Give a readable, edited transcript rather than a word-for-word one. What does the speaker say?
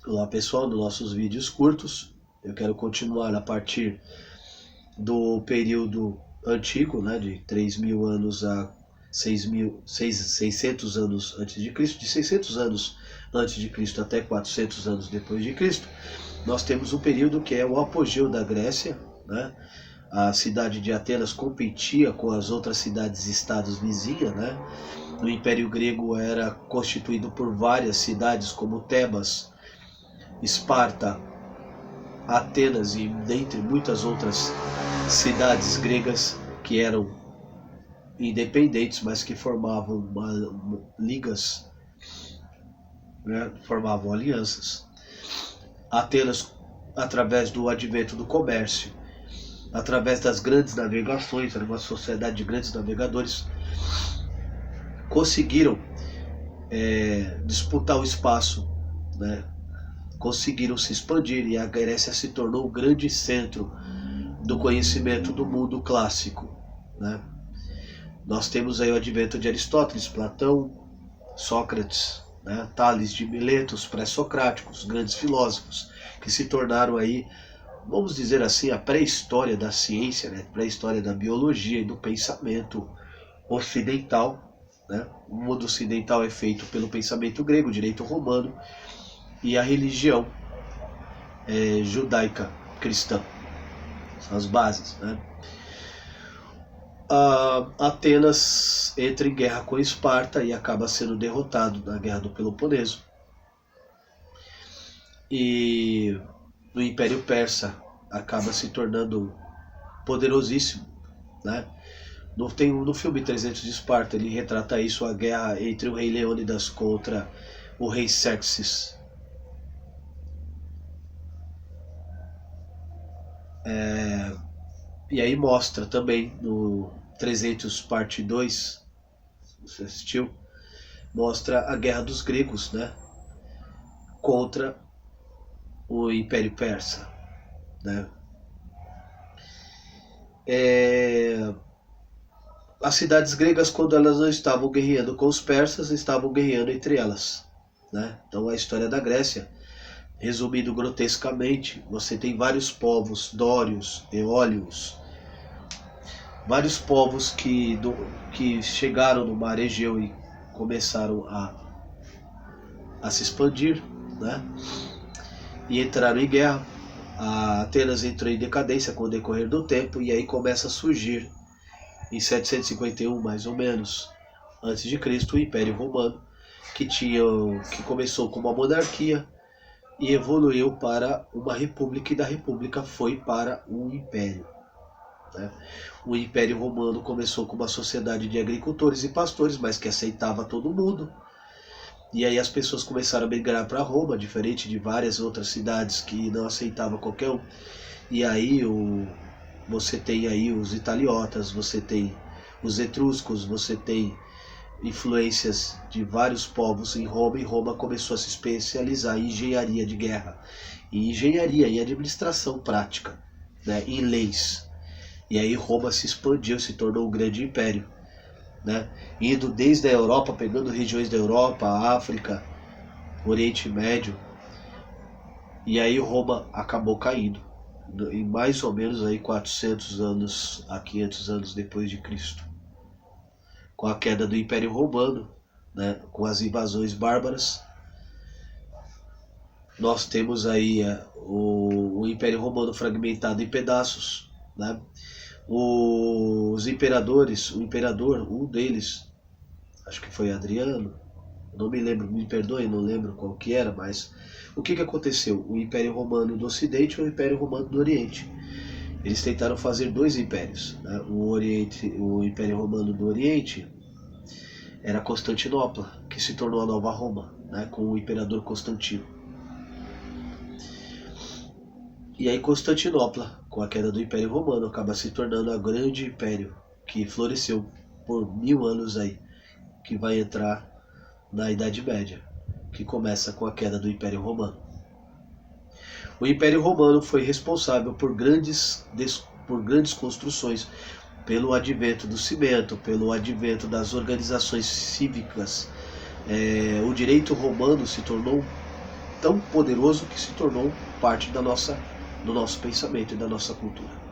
Olá pessoal, nos nossos vídeos curtos, eu quero continuar a partir do período antigo, né, de 3.000 anos a 600 anos antes de Cristo, de 600 anos antes de Cristo até 400 anos depois de Cristo. Nós temos um período que é o apogeu da Grécia, né? A cidade de Atenas competia com as outras cidades-estados vizinhas, né? O Império Grego era constituído por várias cidades como Tebas, Esparta, Atenas e dentre muitas outras cidades gregas que eram independentes, mas que formavam ligas, né, formavam alianças. Atenas, através do advento do comércio, através das grandes navegações, era uma sociedade de grandes navegadores, conseguiram disputar o espaço, né? Conseguiram se expandir e a Grécia se tornou o grande centro do conhecimento do mundo clássico, né? Nós temos aí o advento de Aristóteles, Platão, Sócrates, né? Tales de Mileto, os pré-socráticos, grandes filósofos que se tornaram aí, vamos dizer assim, a pré-história da ciência, né? Pré-história da biologia e do pensamento ocidental, né? O mundo ocidental é feito pelo pensamento grego, direito romano e a religião judaica cristã. São as bases, né? Atenas entra em guerra com Esparta e acaba sendo derrotado na guerra do Peloponeso. E o Império Persa acaba se tornando poderosíssimo, né? No filme 300 de Esparta ele retrata isso, a guerra entre o rei Leônidas contra o rei Xerxes. E aí mostra também no 300 parte 2, você assistiu, mostra a guerra dos gregos, né, contra o Império Persa, né. As cidades gregas, quando elas não estavam guerreando com os persas, estavam guerreando entre elas, né. Então a história da Grécia, resumindo grotescamente, você tem vários povos, dórios, eólios, vários povos que chegaram no mar Egeu e começaram a se expandir, né? E entraram em guerra. A Atenas entrou em decadência com o decorrer do tempo e aí começa a surgir, em 751 mais ou menos, antes de Cristo, o Império Romano, que começou como uma monarquia e evoluiu para uma república, e da república foi para um império, né? O Império Romano começou com uma sociedade de agricultores e pastores, mas que aceitava todo mundo. E aí as pessoas começaram a migrar para Roma, diferente de várias outras cidades que não aceitavam qualquer um. E aí você tem aí os italiotas, você tem os etruscos, você tem influências de vários povos em Roma, e Roma começou a se especializar em engenharia de guerra, em engenharia e administração prática, né, em leis. E aí Roma se expandiu, se tornou um grande império, né, indo desde a Europa, pegando regiões da Europa, África, Oriente Médio. E aí Roma acabou caindo em mais ou menos aí 400 anos a 500 anos depois de Cristo, com a queda do Império Romano, né, com as invasões bárbaras. Nós temos aí o Império Romano fragmentado em pedaços, né? Os imperadores, um deles, acho que foi Adriano, não me lembro, me perdoe, não lembro qual que era, mas o que aconteceu? O Império Romano do Ocidente e o Império Romano do Oriente. Eles tentaram fazer dois impérios, né? O Império Romano do Oriente era Constantinopla, que se tornou a nova Roma, né, com o imperador Constantino. E aí Constantinopla, com a queda do Império Romano, acaba se tornando o grande império que floresceu por 1000 anos aí, que vai entrar na Idade Média, que começa com a queda do Império Romano. O Império Romano foi responsável por grandes construções, pelo advento do cimento, pelo advento das organizações cívicas. O direito romano se tornou tão poderoso que se tornou parte do nosso pensamento e da nossa cultura.